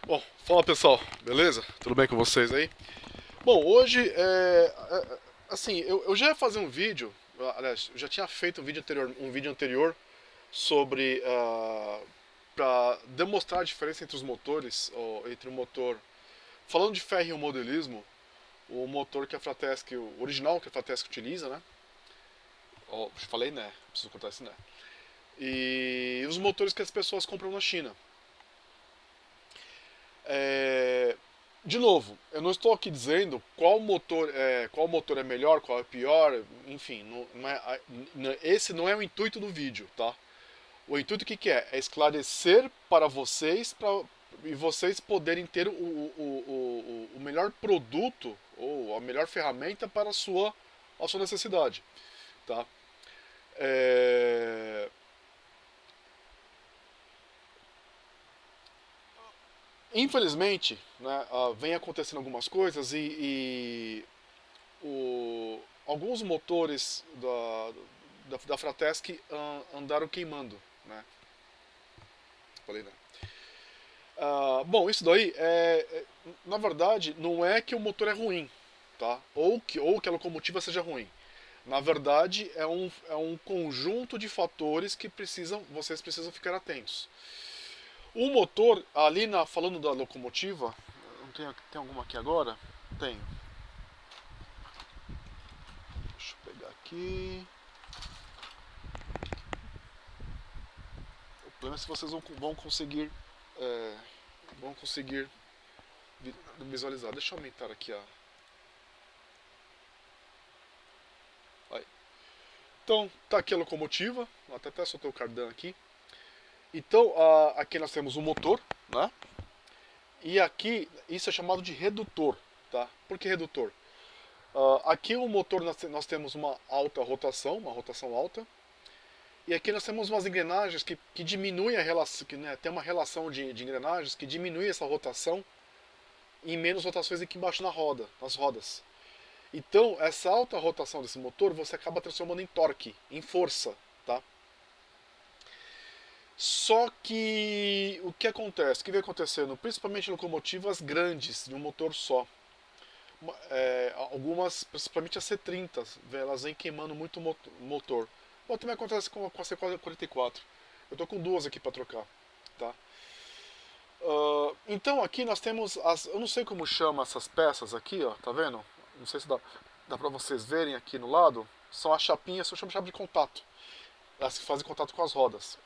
Bom, fala pessoal, beleza? Tudo bem com vocês aí? Bom, hoje assim, eu já ia fazer um vídeo, aliás, eu já tinha feito um vídeo anterior sobre para demonstrar a diferença entre os motores, ou entre o motor, falando de ferriomodelismo, o motor que a Fratesc, o original que a Fratesc utiliza, né? Oh, falei né, preciso contar esse né. E os motores que as pessoas compram na China. É, de novo, eu não estou aqui dizendo qual motor é melhor, qual é pior, enfim, esse não é o intuito do vídeo, tá? O intuito que é? É esclarecer para vocês, e vocês poderem ter o melhor produto ou a melhor ferramenta para a sua necessidade, tá? É, infelizmente, né, vem acontecendo algumas coisas e alguns motores da Fratesc andaram queimando, né? Falei, né? Bom, isso daí na verdade, não é que o motor é ruim, tá? Ou que a locomotiva seja ruim. Na verdade, é um conjunto de fatores que vocês precisam ficar atentos. O motor, falando da locomotiva, não tem alguma aqui agora? Tem. Deixa eu pegar aqui. O problema é se vocês é, vão conseguir visualizar. Deixa eu aumentar aqui a. Aí. Então, tá aqui a locomotiva. Até soltei o cardan aqui. Então, aqui nós temos o motor, né? E aqui, isso é chamado de redutor, tá? Por que redutor? Aqui o motor nós temos uma rotação alta. E aqui nós temos umas engrenagens que diminuem a relação, que, né, tem uma relação de engrenagens que diminui essa rotação em menos rotações aqui embaixo nas rodas. Então, essa alta rotação desse motor você acaba transformando em torque, em força, tá? Só que o que acontece? O que vem acontecendo? Principalmente em locomotivas grandes, de um motor só. Algumas, principalmente a C30, elas vêm queimando muito motor. Bom, também acontece com a C44. Eu tô com duas aqui para trocar, tá? Então aqui nós temos eu não sei como chama essas peças aqui, ó, tá vendo? Não sei se dá para vocês verem aqui no lado. São as chapinhas, eu chamo de chave de contato. Elas que fazem contato com as rodas.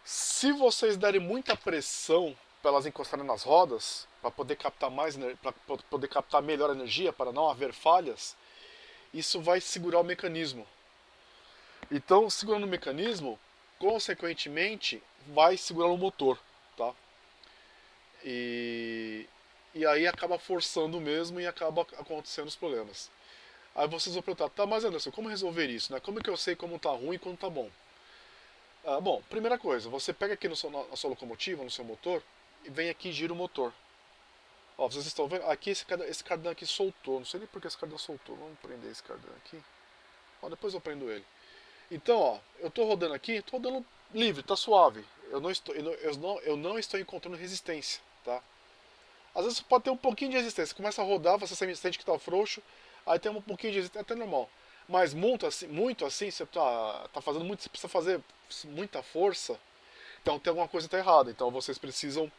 Se vocês derem muita pressão para elas encostarem nas rodas, para poder captar para poder captar melhor energia, para não haver falhas, isso vai segurar o mecanismo. Então, segurando o mecanismo, consequentemente, vai segurar o motor, tá? E, e aí acaba forçando mesmo e acaba acontecendo os problemas. Aí vocês vão perguntar, tá, mas Anderson, como resolver isso, né? Como é que eu sei como tá ruim e quando tá bom? Bom, primeira coisa, você pega aqui na sua locomotiva, no seu motor, e vem aqui e gira o motor. Ó, vocês estão vendo? Aqui esse cardan aqui soltou. Não sei nem por que esse cardan soltou. Vamos prender esse cardan aqui. Ó, depois eu prendo ele. Então, ó, eu tô rodando aqui, tô rodando livre, tá suave. Eu não estou encontrando resistência, tá? Às vezes pode ter um pouquinho de resistência. Começa a rodar, você sente que tá frouxo, aí tem um pouquinho de resistência, é até normal. Mas muito assim, você tá fazendo muito, você precisa fazer muita força, então tem alguma coisa que tá errada. Então vocês precisam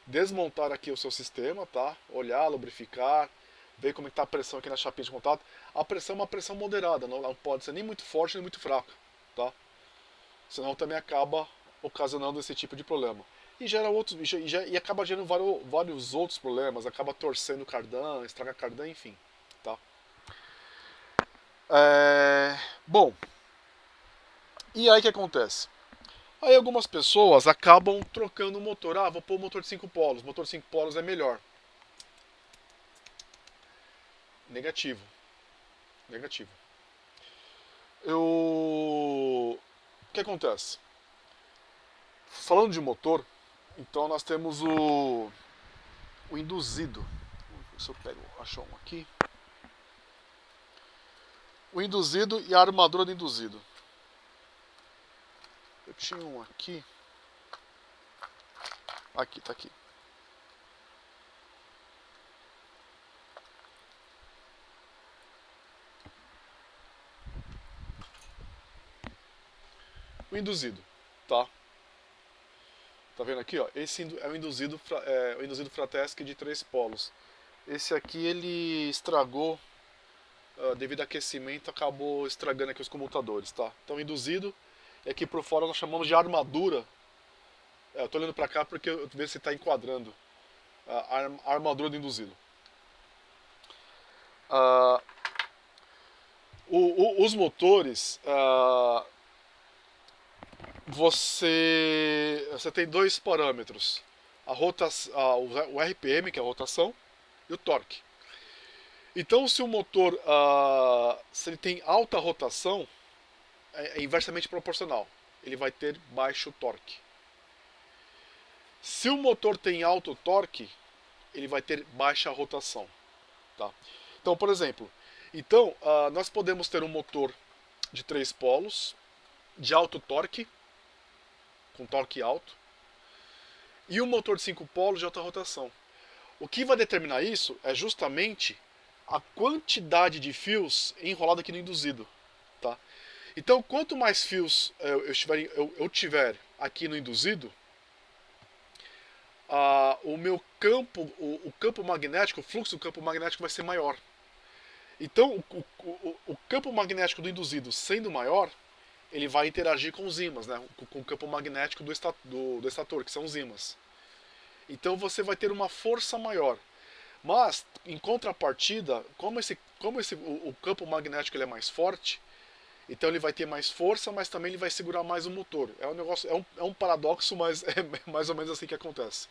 desmontar aqui o seu sistema, tá? Olhar, lubrificar, ver como está a pressão aqui na chapinha de contato. A pressão é uma pressão moderada, não pode ser nem muito forte nem muito fraca, tá? Senão também acaba ocasionando esse tipo de problema. E gera outros e acaba gerando vários outros problemas, acaba torcendo o cardan, estraga cardan, enfim, tá? Bom, e aí o que acontece? Aí algumas pessoas acabam trocando o motor. Ah, vou pôr o motor de 5 polos. O motor de 5 polos é melhor. Negativo. Negativo. O que acontece? Falando de motor, então nós temos o induzido. Se eu pego, achar um aqui. O induzido e a armadura do induzido. Eu tinha um aqui. Aqui, tá aqui. O induzido, tá? Tá vendo aqui, ó? Esse é o induzido Fratesc de 3 polos. Esse aqui ele estragou, devido ao aquecimento, acabou estragando aqui os comutadores, tá? Então induzido, e aqui por fora nós chamamos de armadura. Eu tô olhando pra cá porque eu vejo se tá enquadrando a armadura do induzido. Ah, os motores, você tem dois parâmetros: o RPM, que é a rotação, e o torque. Então, se o motor se ele tem alta rotação, é inversamente proporcional. Ele vai ter baixo torque. Se o motor tem alto torque, ele vai ter baixa rotação. Tá? Então, por exemplo, nós podemos ter um motor de 3 polos, de alto torque, com torque alto, e um motor de 5 polos de alta rotação. O que vai determinar isso é justamente a quantidade de fios enrolado aqui no induzido. Tá? Então, quanto mais fios eu tiver aqui no induzido, o meu campo, o campo magnético, o fluxo do campo magnético vai ser maior. Então, o campo magnético do induzido sendo maior, ele vai interagir com os ímãs, né? Com o campo magnético do estator, que são os ímãs. Então você vai ter uma força maior. Mas, em contrapartida, como o campo magnético ele é mais forte, então ele vai ter mais força, mas também ele vai segurar mais o motor. É um paradoxo, mas é mais ou menos assim que acontece.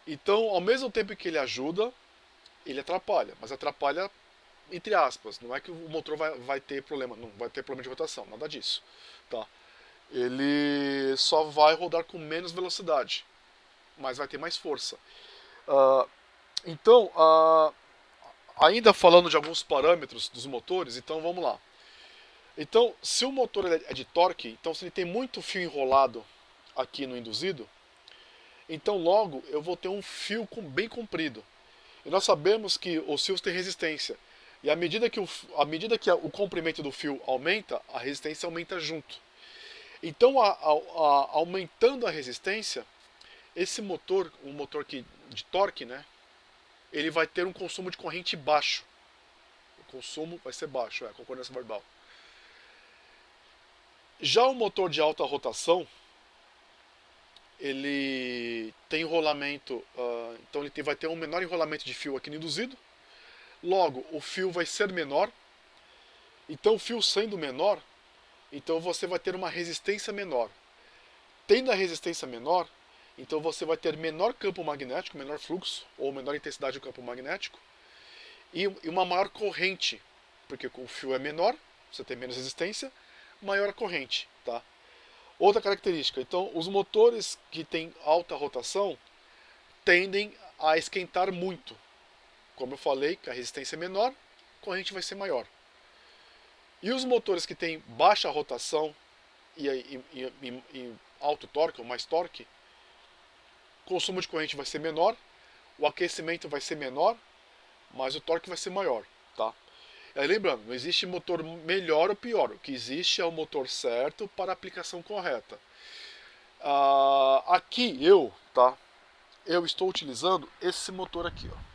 Então, ao mesmo tempo que ele ajuda, ele atrapalha. Mas atrapalha entre aspas. Não é que o motor vai ter problema, não vai ter problema de rotação, nada disso. Tá? Ele só vai rodar com menos velocidade, mas vai ter mais força. Então, ainda falando de alguns parâmetros dos motores, então vamos lá. Então, se o motor é de torque, então se ele tem muito fio enrolado aqui no induzido, então logo eu vou ter um fio bem comprido. E nós sabemos que os fios têm resistência. E à medida que o comprimento do fio aumenta, a resistência aumenta junto. Então, aumentando a resistência, esse motor, um motor de torque, né, ele vai ter um consumo de corrente baixo. O consumo vai ser baixo, concordância verbal. Já o motor de alta rotação, ele tem enrolamento, então ele vai ter um menor enrolamento de fio aqui no induzido. Logo, o fio vai ser menor. Então, o fio sendo menor, então você vai ter uma resistência menor. Tendo a resistência menor, então você vai ter menor campo magnético, menor fluxo, ou menor intensidade do campo magnético, e uma maior corrente, porque o fio é menor, você tem menos resistência, maior a corrente. Tá? Outra característica, então, os motores que têm alta rotação tendem a esquentar muito. Como eu falei, que a resistência é menor, a corrente vai ser maior. E os motores que têm baixa rotação e alto torque, ou mais torque, o consumo de corrente vai ser menor, o aquecimento vai ser menor, mas o torque vai ser maior. Tá? E aí, lembrando, não existe motor melhor ou pior. O que existe é o motor certo para a aplicação correta. Aqui eu estou utilizando esse motor aqui. Ó.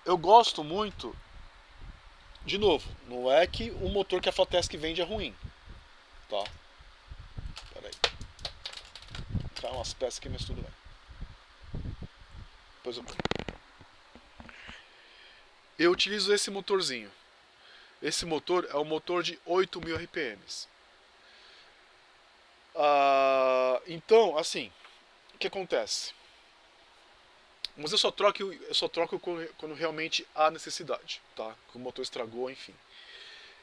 Eu gosto muito, de novo, não é que o motor que a Fratesc vende é ruim, tá? Pera aí. Cai umas peças aqui, mas tudo bem. Depois eu ponho. Eu utilizo esse motorzinho. Esse motor é um motor de 8.000 RPMs. Então, assim, o que acontece? Mas eu só troco quando realmente há necessidade, tá? Que o motor estragou, enfim.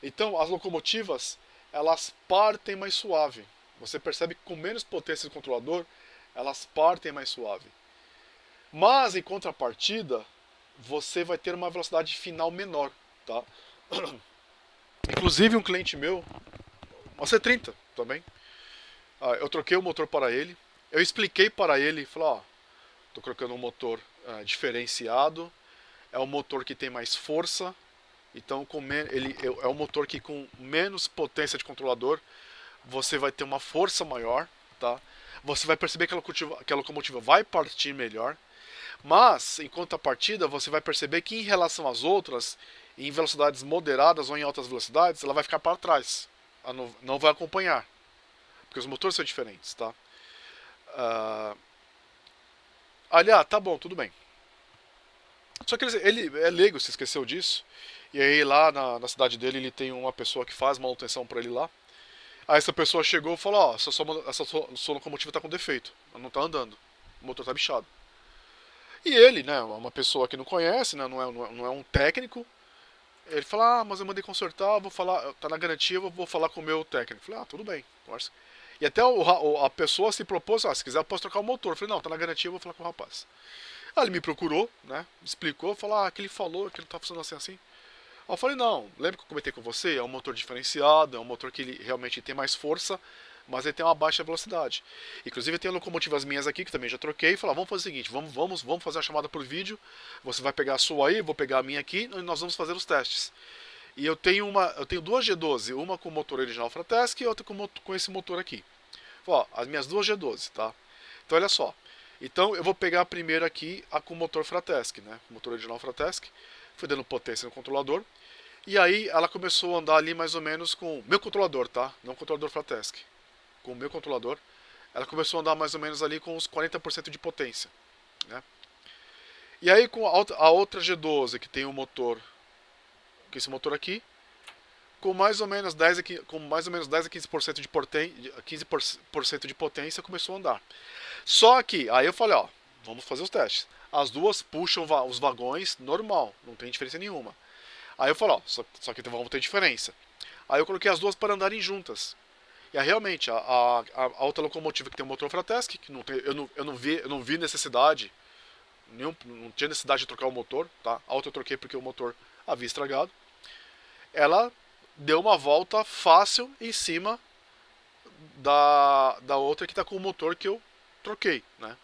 Então, as locomotivas, elas partem mais suave. Você percebe que com menos potência do controlador, elas partem mais suave. Mas, em contrapartida, você vai ter uma velocidade final menor, tá? Inclusive, um cliente meu, uma C30 também, Eu troquei o motor para ele, eu expliquei para ele, falei, ó, tô colocando um motor diferenciado, é um motor que tem mais força, então ele é um motor que com menos potência de controlador, você vai ter uma força maior, tá? Você vai perceber que a locomotiva vai partir melhor, mas em contrapartida você vai perceber que em relação às outras, em velocidades moderadas ou em altas velocidades, ela vai ficar para trás, ela não vai acompanhar, porque os motores são diferentes, tá? Tá bom, tudo bem. Só que ele é leigo, se esqueceu disso. E aí lá na cidade dele ele tem uma pessoa que faz manutenção para ele lá. Aí essa pessoa chegou e falou, ó, essa sua locomotiva tá com defeito, ela não tá andando, o motor tá bichado. E ele, né, uma pessoa que não conhece, né, não é um técnico, ele fala, mas eu mandei consertar, vou falar, tá na garantia, eu vou falar com o meu técnico. Eu falei, tudo bem, conversa. E até a pessoa se propôs, se quiser eu posso trocar o motor. Eu falei, não, tá na garantia, eu vou falar com o rapaz. Aí ele me procurou, né, explicou, falou, que ele falou que ele tá funcionando assim, assim. Aí eu falei, não, lembra que eu comentei com você? É um motor diferenciado, é um motor que ele realmente tem mais força, mas ele tem uma baixa velocidade. Inclusive tem locomotivas minhas aqui, que também já troquei, e falei, vamos fazer o seguinte, vamos fazer a chamada por vídeo, você vai pegar a sua aí, vou pegar a minha aqui, e nós vamos fazer os testes. E eu tenho duas G12, uma com o motor original Fratesc e outra com esse motor aqui. Ó, as minhas duas G12, tá? Então olha só. Então eu vou pegar a primeira aqui, a com o motor Fratesc, né? O motor original Fratesc. Fui dando potência no controlador. E aí ela começou a andar ali mais ou menos com o meu controlador, tá? Não o controlador Fratesc. Com o meu controlador. Ela começou a andar mais ou menos ali com uns 40% de potência, né? E aí com a outra G12 que tem o motor, que esse motor aqui, com mais ou menos 10 a 15% de potência, 15% de potência começou a andar. Só que aí eu falei, ó, vamos fazer os testes. As duas puxam os vagões normal, não tem diferença nenhuma. Aí eu falei, ó, só que vamos ter diferença. Aí eu coloquei as duas para andarem juntas. E aí realmente, a outra locomotiva que tem o motor Fratesc, que eu não vi necessidade, não tinha necessidade de trocar o motor, tá? A outra eu troquei porque o motor havia estragado. Ela deu uma volta fácil em cima da outra que está com o motor que eu troquei, né?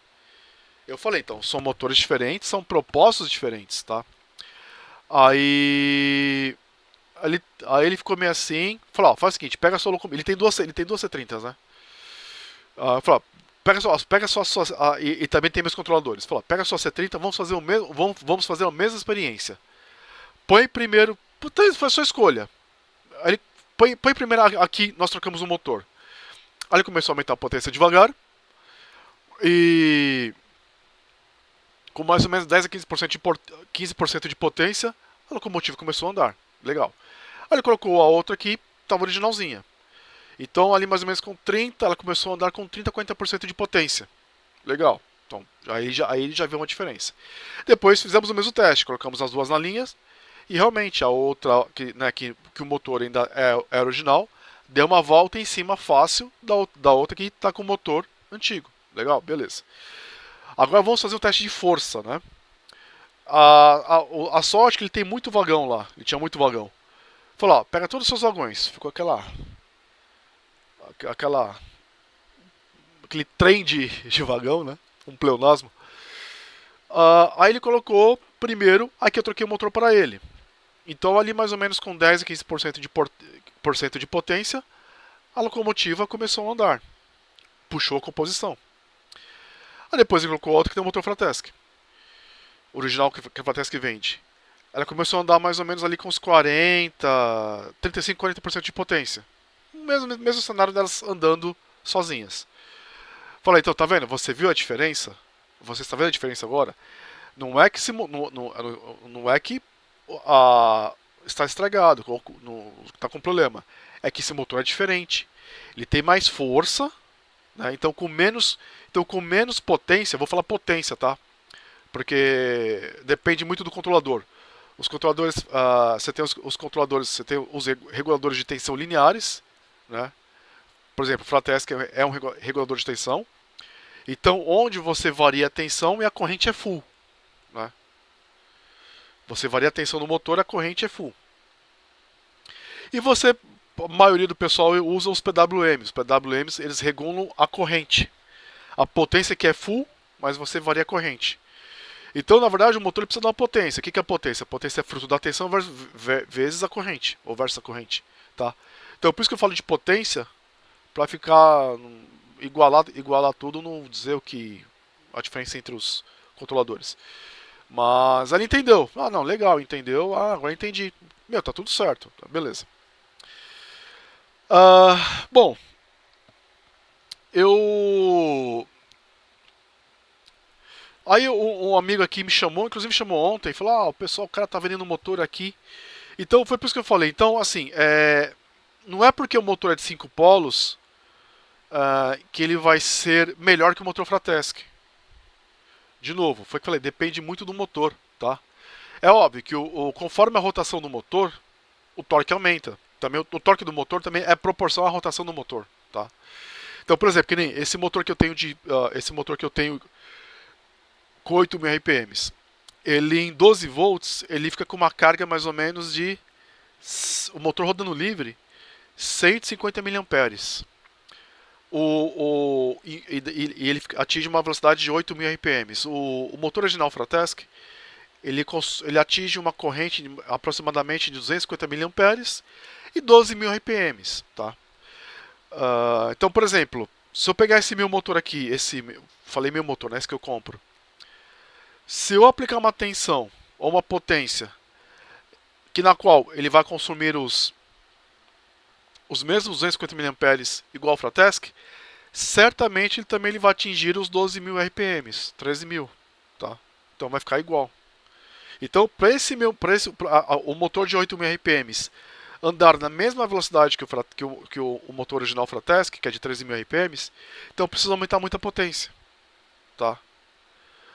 Eu falei, então, são motores diferentes, são propósitos diferentes, tá? Aí ele ficou meio assim, falou, ó, faz o seguinte, pega a sua locomotiva, ele tem duas C30, né? Falou, pega só e também tem meus controladores. Falou, pega a sua C30, vamos fazer a mesma experiência. Põe primeiro, foi a sua escolha. Aí ele põe primeiro aqui, nós trocamos o motor. Aí ele começou a aumentar a potência devagar. E com mais ou menos 10 a 15% de potência, a locomotiva começou a andar. Legal. Aí ele colocou a outra aqui, estava originalzinha. Então ali mais ou menos com 30, ela começou a andar com 30 a 40% de potência. Legal. Então aí ele já viu uma diferença. Depois fizemos o mesmo teste, colocamos as duas na linha. E realmente a outra, que o motor ainda é original, deu uma volta em cima fácil da outra que está com o motor antigo. Legal, beleza. Agora vamos fazer um teste de força, né? A sorte é que ele tem muito vagão lá. Ele tinha muito vagão. Falou, ó, pega todos os seus vagões. Ficou aquele trem de vagão, né? Um pleonasmo. Aí ele colocou primeiro, aqui eu troquei o motor para ele. Então ali mais ou menos com 10 a 15% de potência, a locomotiva começou a andar. Puxou a composição. Aí depois ele colocou outro que tem o motor Fratesc. Original que a Fratesc vende. Ela começou a andar mais ou menos ali com uns 35, 40% de potência. Mesmo cenário delas andando sozinhas. Falei, então tá vendo? Você viu a diferença? Você está vendo a diferença agora? Não é que está estragado, está com problema. É que esse motor é diferente. Ele tem mais força, né? Então com menos potência, vou falar potência, tá? Porque depende muito do controlador. Os controladores, você tem os controladores, você tem os reguladores de tensão lineares, né? Por exemplo, o Fratesc é um regulador de tensão. Então, onde você varia a tensão e a corrente é full, né? Você varia a tensão no motor, a corrente é full. E você, a maioria do pessoal usa os PWMs. Os PWMs, eles regulam a corrente. A potência que é full, mas você varia a corrente. Então, na verdade, o motor precisa dar uma potência. O que é a potência? A potência é fruto da tensão vezes a corrente, ou versus a corrente. Tá? Então, por isso que eu falo de potência, para ficar igualar tudo, não dizer o que a diferença entre os controladores. Mas ela entendeu. Ah, não, legal, entendeu. Ah, agora entendi. Meu, tá tudo certo. Tá, beleza. Bom, eu. Aí um amigo aqui me chamou, inclusive me chamou ontem, falou: Ah, o pessoal, o cara tá vendendo um motor aqui. Então foi por isso que eu falei. Então, assim, não é porque o motor é de 5 polos que ele vai ser melhor que o motor Fratesc. De novo, foi o que eu falei, depende muito do motor, tá? É óbvio que conforme a rotação do motor, o torque aumenta. Também o torque do motor também é proporcional à rotação do motor, tá? Então, por exemplo, que nem esse motor que eu tenho com 8.000 RPMs, ele em 12 volts, ele fica com uma carga mais ou menos de o motor rodando livre 150 mAh. E ele atinge uma velocidade de 8.000 RPMs. O motor original Fratesc, ele atinge uma corrente de aproximadamente de 250 mAh e 12.000 RPMs. Tá? Então, por exemplo, se eu pegar esse meu motor aqui, falei meu motor, né, esse que eu compro. Se eu aplicar uma tensão ou uma potência na qual ele vai consumir os mesmos 250 mAh igual ao Fratesc, certamente ele vai atingir os 12.000 RPMs, 13.000, tá? Então vai ficar igual. Então, para o motor de 8.000 RPMs andar na mesma velocidade que o motor original Fratesc, que é de 13.000 RPMs, então precisa aumentar muito a potência, tá?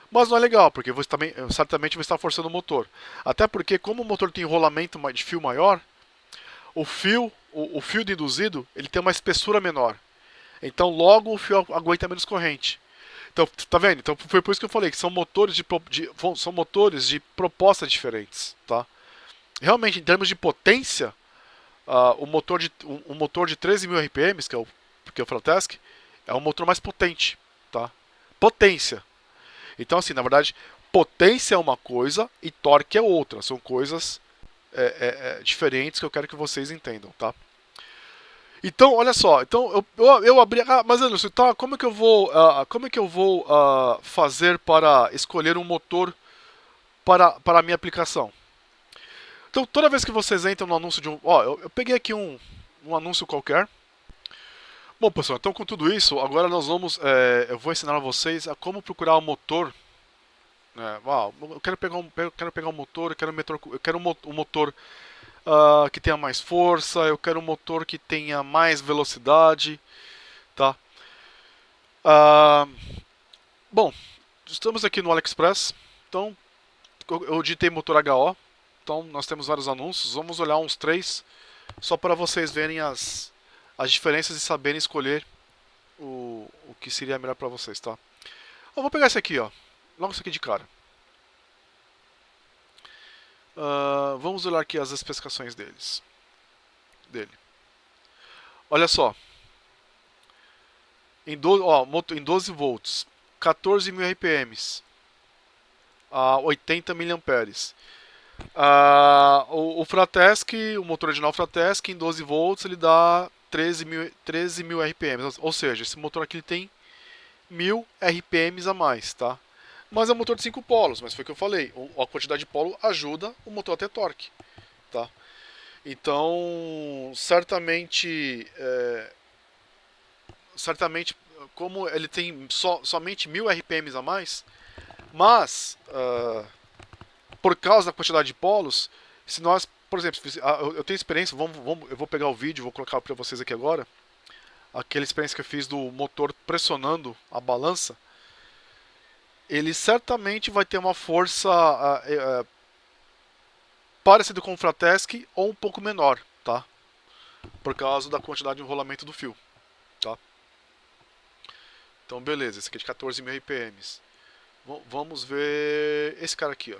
Mas não é legal, porque você também certamente vai estar forçando o motor. Até porque, como o motor tem enrolamento de fio maior, o fio de induzido, ele tem uma espessura menor. Então, logo o fio aguenta menos corrente. Então, tá vendo? Então, foi por isso que eu falei que são motores de propostas diferentes, tá? Realmente, em termos de potência, um motor de 13.000 RPMs, que é o Fratesc, é um motor mais potente, tá? Potência. Então, assim, na verdade, potência é uma coisa e torque é outra. São coisas diferentes que eu quero que vocês entendam, tá? Então, olha só. Então, eu abri. Ah, mas Anderson, tá? Como é que eu vou fazer para escolher um motor para a minha aplicação? Então, toda vez que vocês entram no anúncio de um. Ó, eu peguei aqui um anúncio qualquer. Bom, pessoal, então com tudo isso, agora eu vou ensinar a vocês a como procurar um motor. Eu quero pegar um motor, eu quero um motor que tenha mais força, eu quero um motor que tenha mais velocidade, tá? Ah, bom, estamos aqui no AliExpress, então eu digitei motor HO, então nós temos vários anúncios, vamos olhar uns 3, só para vocês verem as diferenças e saberem escolher o que seria melhor para vocês, tá? Eu vou pegar esse aqui, ó, logo esse aqui de cara. Vamos olhar aqui as especificações dele. Olha só, em 12 volts, 14.000 RPMs, a 80 mAh. O Fratesc, o motor original Fratesc, em 12 volts, ele dá 13.000 RPMs. Ou seja, esse motor aqui ele tem 1.000 RPMs a mais, tá? Mas é um motor de 5 polos, mas foi o que eu falei. A quantidade de polo ajuda o motor a ter torque, tá? Então, certamente, como ele tem somente 1.000 RPMs a mais, mas por causa da quantidade de polos, se nós, por exemplo, eu tenho experiência, eu vou pegar o vídeo, vou colocar para vocês aqui agora, aquela experiência que eu fiz do motor pressionando a balança, ele certamente vai ter uma força parecida com o Fratesc ou um pouco menor, tá? Por causa da quantidade de enrolamento do fio, tá? Então, beleza, esse aqui é de 14.000 RPMs. Vamos ver esse cara aqui, ó.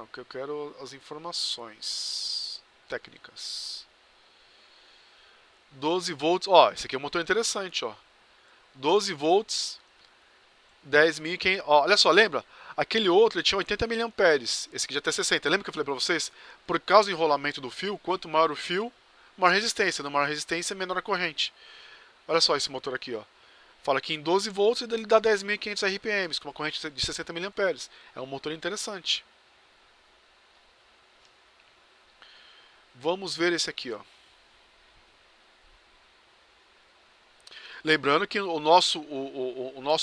o que eu quero as informações técnicas. 12 volts, ó, esse aqui é um motor interessante, ó. 12 volts, 10.500, ó, olha só, lembra? Aquele outro ele tinha 80 mA, esse aqui já tem 60. Lembra que eu falei pra vocês? Por causa do enrolamento do fio, quanto maior o fio, maior resistência. No maior resistência, menor a corrente. Olha só esse motor aqui, ó. Fala que em 12 volts ele dá 10.500 RPMs, com uma corrente de 60 mA. É um motor interessante. Vamos ver esse aqui, ó. Lembrando que o nosso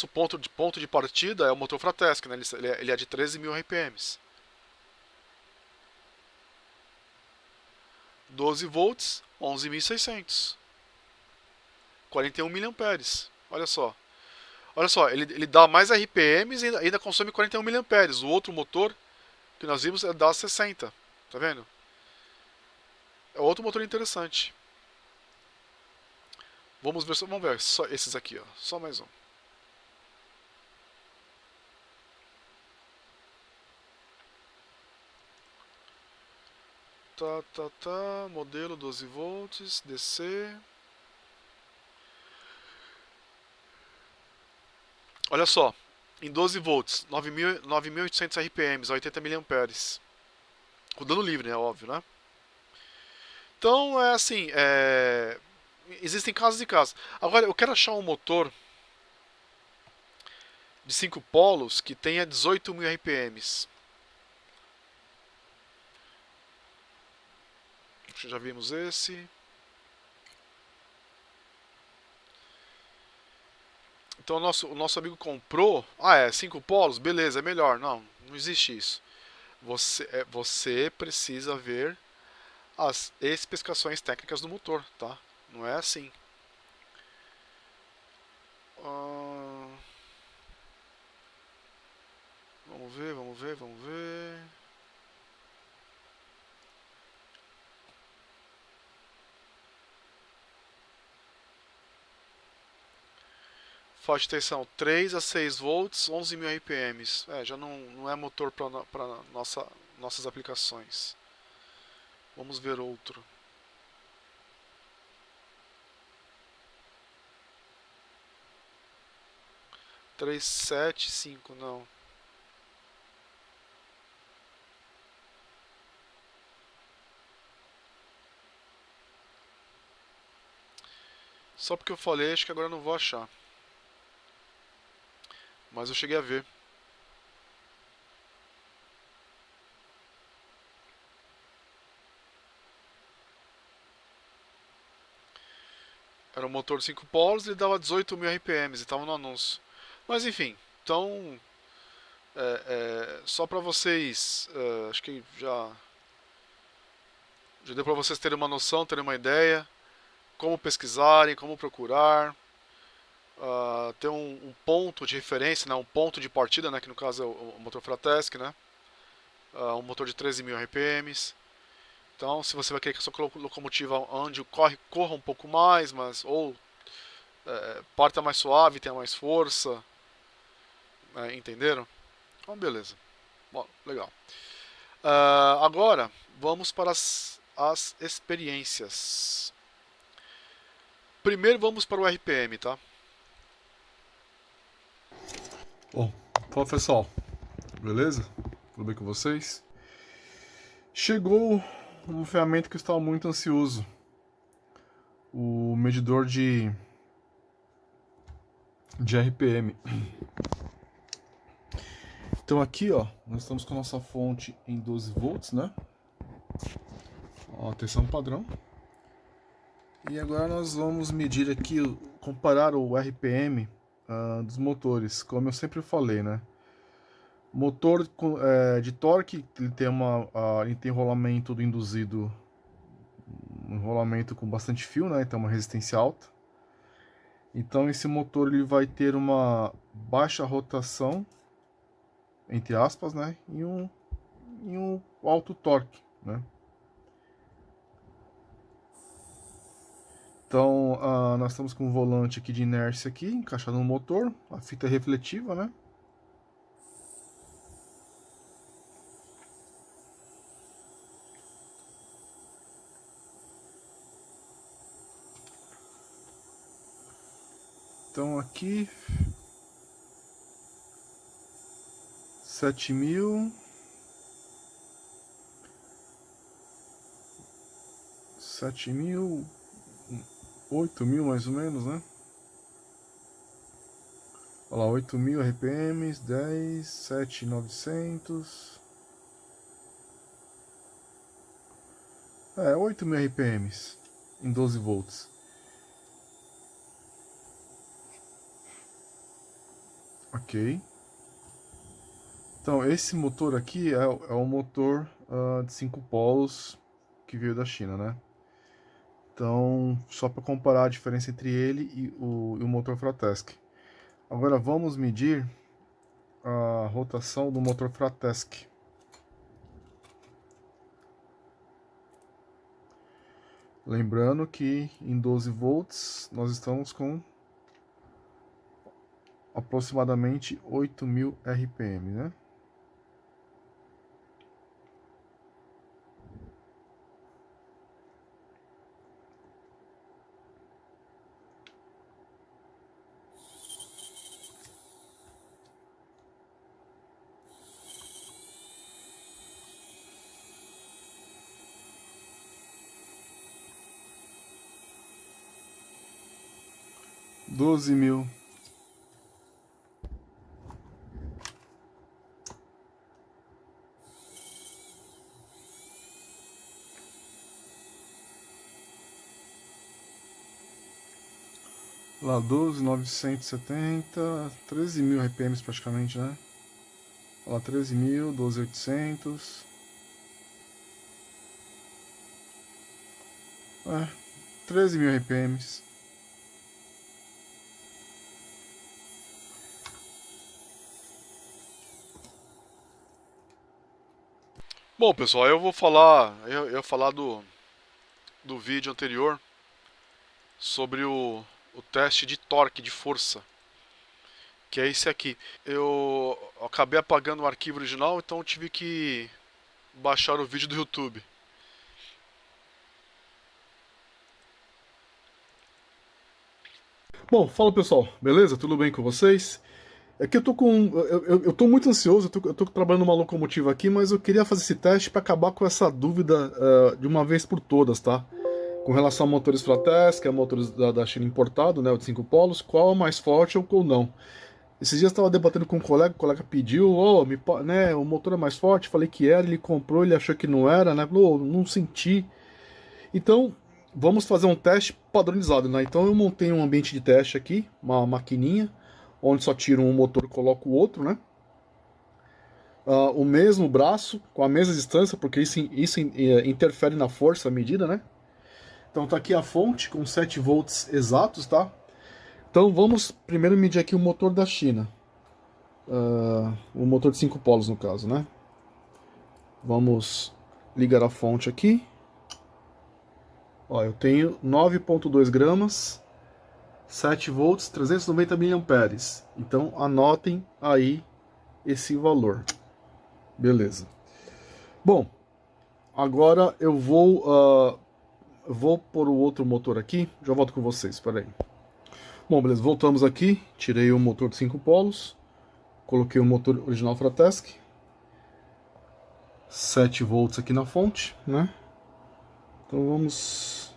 ponto de partida é o motor Fratesc, né? Ele é de 13.000 RPMs. 12 volts, 11.600. 41 mA. Olha só. Olha só, ele dá mais RPMs e ainda consome 41 mA. O outro motor que nós vimos dá 60. Tá vendo? É outro motor interessante. Vamos ver só esses aqui, ó. Só mais um. Modelo 12 volts, DC. Olha só, em 12 volts, 9.800 RPMs, 80 mA. Rodando livre, é óbvio, né? Então, é assim, existem casos e casos. Agora, eu quero achar um motor de 5 polos que tenha 18.000 RPMs. Já vimos esse. Então o nosso amigo comprou. Ah, 5 polos? Beleza, é melhor. Não, não existe isso. Você precisa ver as especificações técnicas do motor, tá? Não é assim. Vamos ver. Faixa de tensão 3 a 6 volts, 11.000 RPMs. Já não é motor para nossas aplicações. Vamos ver outro. Três, 7, 5, não. Só porque eu falei, acho que agora eu não vou achar. Mas eu cheguei a ver. Era um motor de 5 polos e ele dava 18.000 RPMs e estava no anúncio. Mas enfim, então só para vocês, acho que já deu para vocês terem uma noção, terem uma ideia, como pesquisarem, como procurar, ter um ponto de referência, né, um ponto de partida, né, que no caso é o motor Fratesc, né, um motor de 13.000 RPMs. Então, se você vai querer que a sua locomotiva corra um pouco mais, ou parta mais suave, tenha mais força, entenderam? Então, beleza. Bom, legal. Agora, vamos para as experiências. Primeiro vamos para o RPM, tá? Bom, fala pessoal, beleza? Tudo bem com vocês? Chegou uma ferramenta que eu estava muito ansioso. O medidor de RPM. Então aqui, ó, nós estamos com a nossa fonte em 12 volts, né? Ó, tensão padrão. E agora nós vamos medir aqui, comparar o RPM dos motores, como eu sempre falei, né? Motor de torque, ele tem rolamento do induzido, um rolamento com bastante fio, né? Então uma resistência alta. Então esse motor ele vai ter uma baixa rotação, entre aspas, né? E um alto torque, né? Então nós estamos com um volante aqui de inércia aqui, encaixado no motor, a fita refletiva, né? Então aqui 7.000, 7.000, 8.000 mais ou menos, né? Olha lá, 8.000 RPMs, 10, 7.900. 8.000 RPMs em 12 volts. Ok. Então esse motor aqui é o motor de 5 polos que veio da China, né? Então, só para comparar a diferença entre ele e o motor Fratesc. Agora vamos medir a rotação do motor Fratesc. Lembrando que em 12 volts nós estamos com aproximadamente 8.000 RPM, né? Doze mil. Lá 12.970, 13.000 RPMs praticamente, né? Lá 13.000, 12.800. 13.000 RPMs. Bom, pessoal, eu ia falar do vídeo anterior sobre o teste de torque, de força, que é esse aqui. Eu acabei apagando o arquivo original, então eu tive que baixar o vídeo do YouTube. Bom, fala pessoal, beleza? Tudo bem com vocês? É que eu tô com. Eu tô muito ansioso, eu tô trabalhando numa locomotiva aqui, mas eu queria fazer esse teste para acabar com essa dúvida de uma vez por todas, tá? Com relação a motores Fratesc, que é motores da China importado, né? O de 5 polos, qual é mais forte ou qual não? Esses dias eu estava debatendo com um colega, o colega pediu, né, o motor é mais forte, falei que era, ele comprou, ele achou que não era, né? Falou, não senti. Então, vamos fazer um teste padronizado, né? Então eu montei um ambiente de teste aqui, uma maquininha, onde só tiro um motor e coloco o outro, né? O mesmo braço, com a mesma distância, porque isso interfere na força, a medida, né? Então tá aqui a fonte com 7 volts exatos, tá? Então vamos primeiro medir aqui o motor da China. O motor de 5 polos no caso, né? Vamos ligar a fonte aqui. Ó, eu tenho 9,2 gramas, 7 volts, 390 miliamperes. Então anotem aí esse valor. Beleza. Bom, agora eu vou pôr o outro motor aqui. Já volto com vocês, espera aí. Bom, beleza, voltamos aqui. Tirei o motor de 5 polos. Coloquei o motor original Fratesc. 7 volts aqui na fonte, né? Então vamos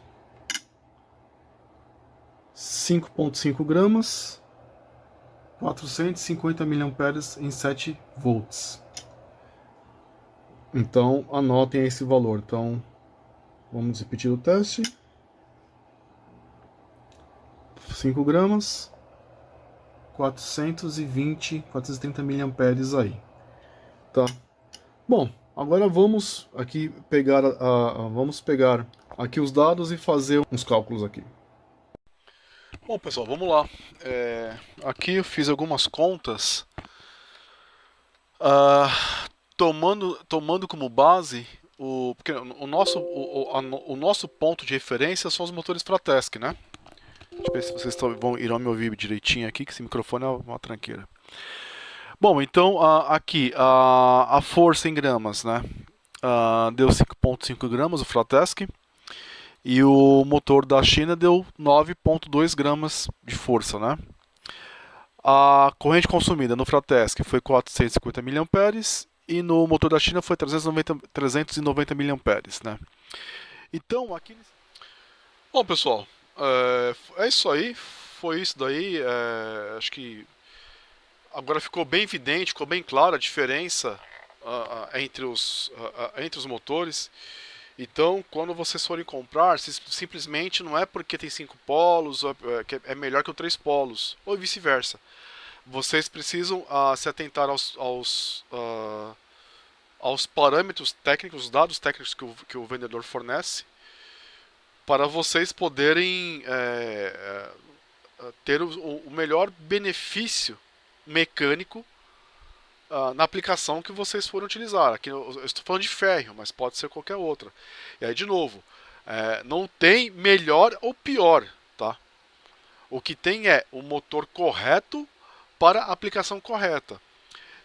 5,5 gramas, 450 miliamperes em 7 volts. Então anotem esse valor. Então vamos repetir o teste. 5 gramas, 430 miliamperes aí. Tá? Bom, agora vamos aqui pegar vamos pegar aqui os dados e fazer uns cálculos aqui. Bom, pessoal, vamos lá. Aqui eu fiz algumas contas, tomando como base porque o nosso ponto de referência são os motores Fratesc, né? Deixa eu ver se vocês irão me ouvir direitinho aqui, que esse microfone é uma tranqueira. Bom, então aqui a força em gramas, né? Deu 5,5 gramas o Fratesc. E o motor da China deu 9,2 gramas de força, né? A corrente consumida no Fratesc foi 450 mA e no motor da China foi 390 mA, né? Então, aqui... Bom, pessoal, é isso aí. Foi isso daí. Acho que agora ficou bem evidente, ficou bem clara a diferença entre os motores. Então, quando vocês forem comprar, simplesmente não é porque tem 5 polos que é melhor que o 3 polos, ou vice-versa. Vocês precisam se atentar aos parâmetros técnicos, os dados técnicos que o vendedor fornece, para vocês poderem ter o melhor benefício mecânico na aplicação que vocês forem utilizar. Aqui eu estou falando de férreo, mas pode ser qualquer outra. E aí, de novo, não tem melhor ou pior, tá? O que tem é o motor correto para a aplicação correta.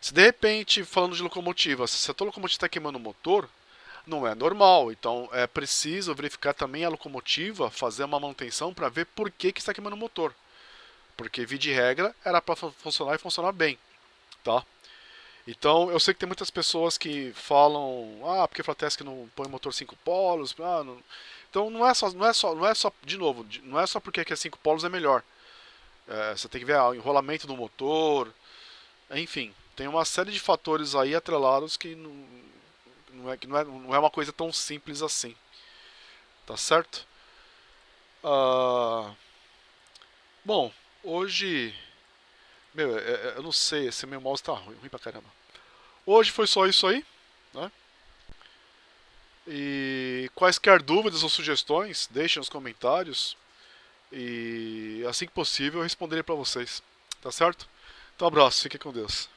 Se de repente, falando de locomotiva, se a tua locomotiva está queimando o motor, não é normal. Então é preciso verificar também a locomotiva, fazer uma manutenção para ver por que está queimando o motor. Porque, via de regra, era para funcionar e funcionar bem, tá? Então, eu sei que tem muitas pessoas que falam, porque a Fratesc não põe motor 5 polos, não... Então não é só, de novo, não é só porque aqui é 5 polos é melhor. Você tem que ver o enrolamento do motor, enfim, tem uma série de fatores aí atrelados que não é uma coisa tão simples assim, tá certo? Ah, bom, hoje, meu, eu não sei, esse meu mouse tá ruim pra caramba. Hoje foi só isso aí, né? E quaisquer dúvidas ou sugestões, deixem nos comentários. E assim que possível eu responderei para vocês. Tá certo? Então, um abraço, fiquem com Deus.